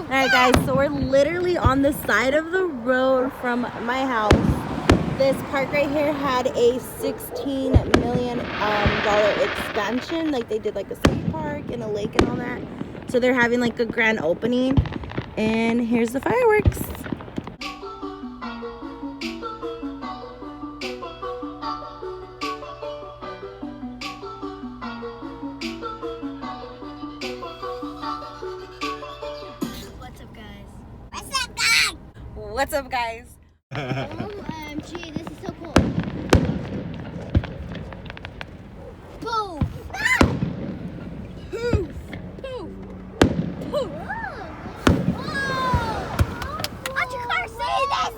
Alright guys, so we're literally on the side of the road from my house. This park right here had a $16 million expansion. Like they did like a skate park and a lake and all that. So they're having like a grand opening. And here's the fireworks. What's up, guys? OMG, this is so cool. Poof! Ah! Poof! Poof! Poof! Whoa! How'd your car say this?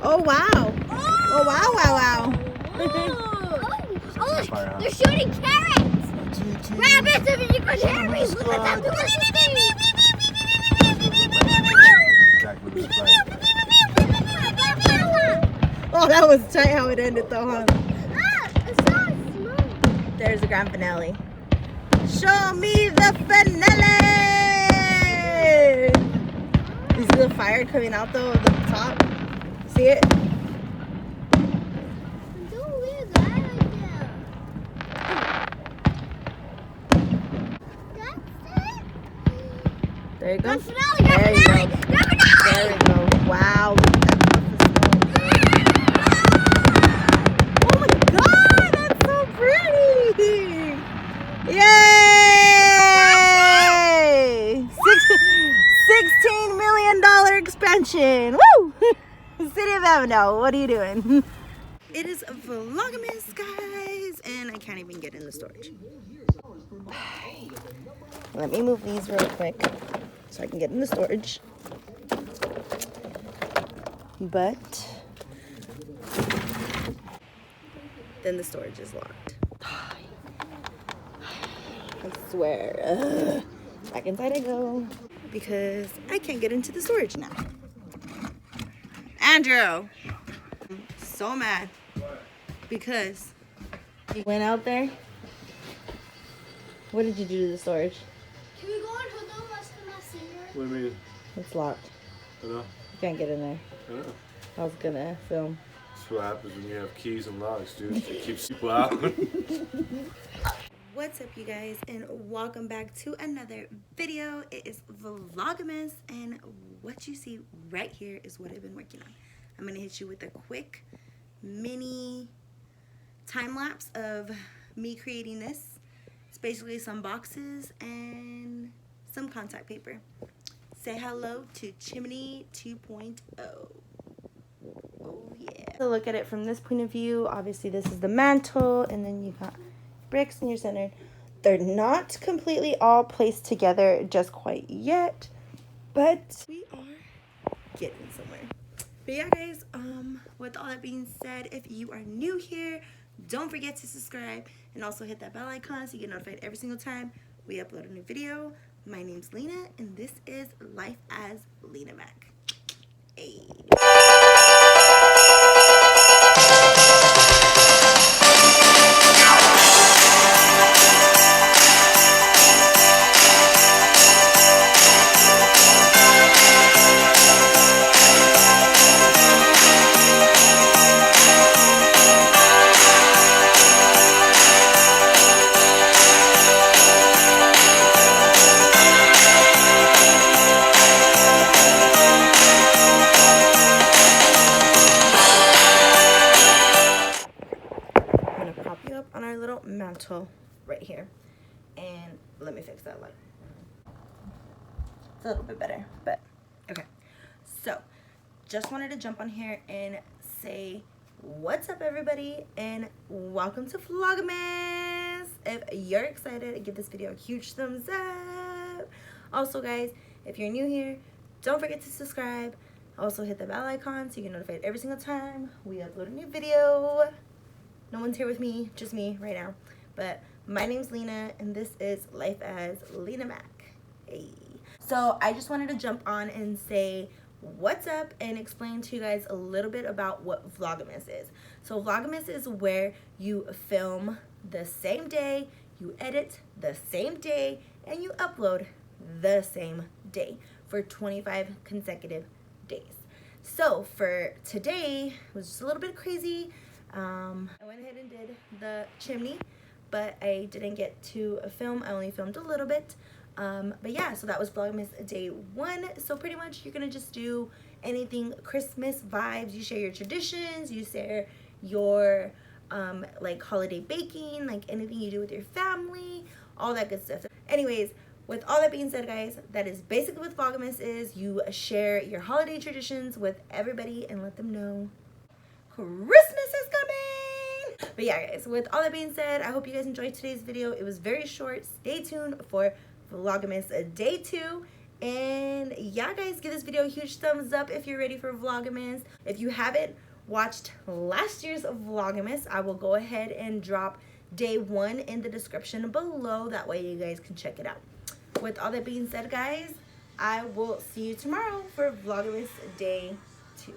Oh, wow. Oh, wow, wow, wow. Oh, they're shooting carrots! Rabbits, if you can hear me! Look at them! Oh, that was tight how it ended though, huh? Ah, it's so smooth. There's the grand finale. Show me the finale! You see the fire coming out though of the top? See it? There you go. There you go. There you go. Wow. Oh my god, that's so pretty. Yay! $16 million expansion. Woo! City of Avondale, what are you doing? It is Vlogmas, guys, and I can't even get in the storage. Let me move these real quick so I can get in the storage. But then the storage is locked. I swear. Ugh. Back inside I go because I can't get into the storage now. Andrew, I'm so mad because he went out there. What did you do to the storage? Can we go and hold on what's the messenger? What do you mean? It's locked. I know. You can't get in there. I know. I was gonna film. That's what happens when you have keys and locks, dude. It keeps people out. What's up, you guys, and welcome back to another video. It is Vlogmas, and what you see right here is what I've been working on. I'm gonna hit you with a quick mini time lapse of me creating this. It's basically some boxes and some contact paper. Say hello to Chimney 2.0. Oh yeah. So look at it from this point of view. Obviously this is the mantle, and then you got bricks in your center. They're not completely all placed together just quite yet, but we are getting somewhere. But yeah, guys, with all that being said, if you are new here, don't forget to subscribe and also hit that bell icon so you get notified every single time we upload a new video. My name's Lena, and this is Life as Lena Mac. Hey. On our little mantle right here, and let me fix that light. It's a little bit better, but okay. So just wanted to jump on here and say what's up, everybody, and welcome to Vlogmas. If you're excited, give this video a huge thumbs up. Also, guys, if you're new here, don't forget to subscribe. Also hit the bell icon so you get notified every single time we upload a new video. No one's here with me, just me right now. But my name's Lena, and this is Life as Lena Mac. Hey. So I just wanted to jump on and say what's up and explain to you guys a little bit about what Vlogmas is. So Vlogmas is where you film the same day, you edit the same day, and you upload the same day for 25 consecutive days. So for today, it was just a little bit crazy. I went ahead and did the chimney, but I didn't get to film. I only filmed a little bit. But yeah, so that was Vlogmas day 1. So pretty much you're gonna just do anything Christmas vibes. You share your traditions, you share your like holiday baking, like anything you do with your family, all that good stuff. Anyways, with all that being said, guys, that is basically what Vlogmas is. You share your holiday traditions with everybody and let them know Christmas is coming. But yeah, guys, with all that being said, I hope you guys enjoyed today's video. It was very short. Stay tuned for Vlogmas day 2. And yeah, guys, give this video a huge thumbs up if you're ready for Vlogmas. If you haven't watched last year's Vlogmas, I will go ahead and drop day 1 in the description below. That way you guys can check it out. With all that being said, guys, I will see you tomorrow for Vlogmas day 2.